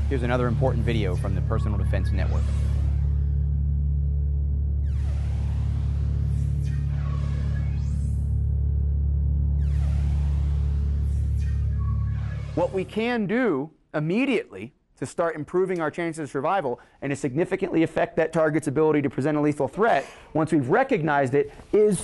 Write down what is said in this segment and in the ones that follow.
Here's another important video from the Personal Defense Network. What we can do immediately to start improving our chances of survival and to significantly affect that target's ability to present a lethal threat, once we've recognized it, is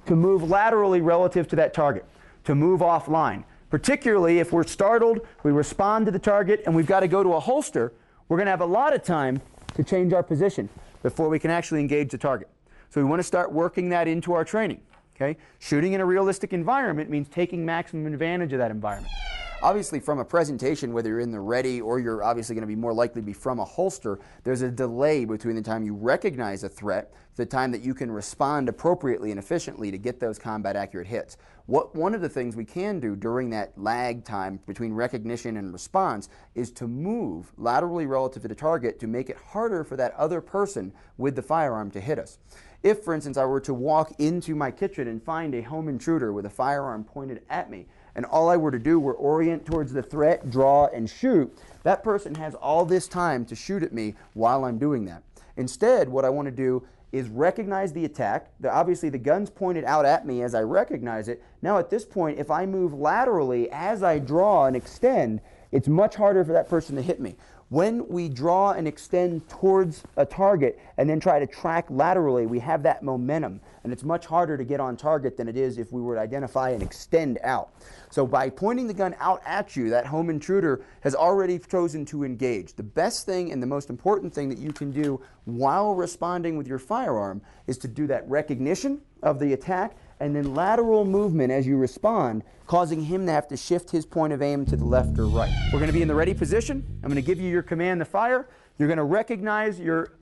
to move laterally relative to that target, to move offline. Particularly if we're startled, we respond to the target, and we've got to go to a holster, we're going to have a lot of time to change our position before we can actually engage the target. So we want to start working that into our training. Okay? Shooting in a realistic environment means taking maximum advantage of that environment. Obviously, from a presentation, whether you're in the ready or you're obviously going to be more likely to be from a holster, there's a delay between the time you recognize a threat to the time that you can respond appropriately and efficiently to get those combat accurate hits. One of the things we can do during that lag time between recognition and response is to move laterally relative to the target to make it harder for that other person with the firearm to hit us. If, for instance, I were to walk into my kitchen and find a home intruder with a firearm pointed at me, and all I were to do were orient towards the threat, draw, and shoot, that person has all this time to shoot at me while I'm doing that. Instead, what I want to do is recognize the attack. Obviously, the gun's pointed out at me as I recognize it. Now, at this point, if I move laterally as I draw and extend, it's much harder for that person to hit me. When we draw and extend towards a target and then try to track laterally, we have that momentum, and it's much harder to get on target than it is if we were to identify and extend out. So by pointing the gun out at you, that home intruder has already chosen to engage. The best thing and the most important thing that you can do while responding with your firearm is to do that recognition of the attack and then lateral movement as you respond, causing him to have to shift his point of aim to the left or right. We're going to be in the ready position. I'm going to give you your command to fire. You're going to recognize your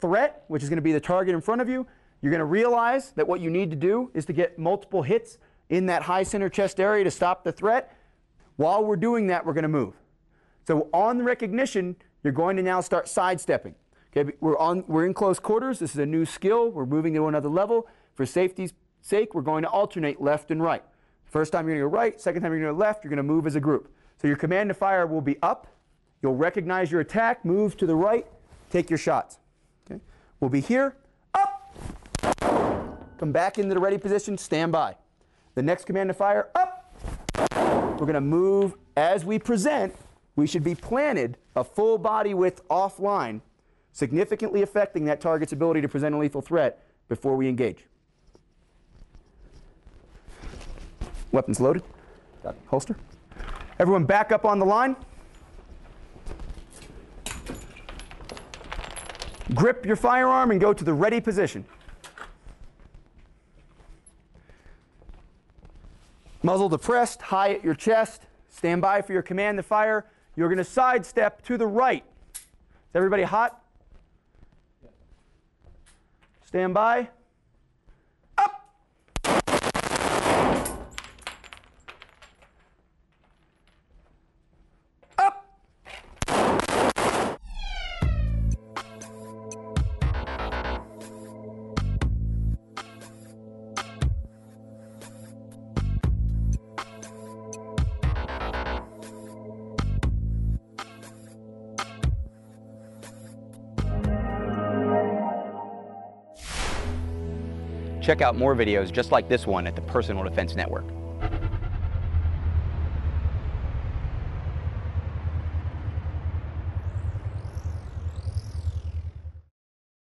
threat, which is going to be the target in front of you. You're going to realize that what you need to do is to get multiple hits in that high center chest area to stop the threat. While we're doing that, we're going to move. So on the recognition, you're going to now start sidestepping. Okay, we're in close quarters. This is a new skill. We're moving to another level. For safety's sake, we're going to alternate left and right. First time you're going to go right, second time you're going to go left, you're going to move as a group. So your command to fire will be up. You'll recognize your attack, move to the right, take your shots. Okay? We'll be here, up, come back into the ready position, stand by. The next command to fire, up. We're going to move as we present. We should be planted a full body width offline, significantly affecting that target's ability to present a lethal threat before we engage. Weapons loaded. Got holster. Everyone back up on the line. Grip your firearm and go to the ready position. Muzzle depressed, high at your chest. Stand by for your command to fire. You're going to sidestep to the right. Is everybody hot? Stand by. Check out more videos just like this one at the Personal Defense Network.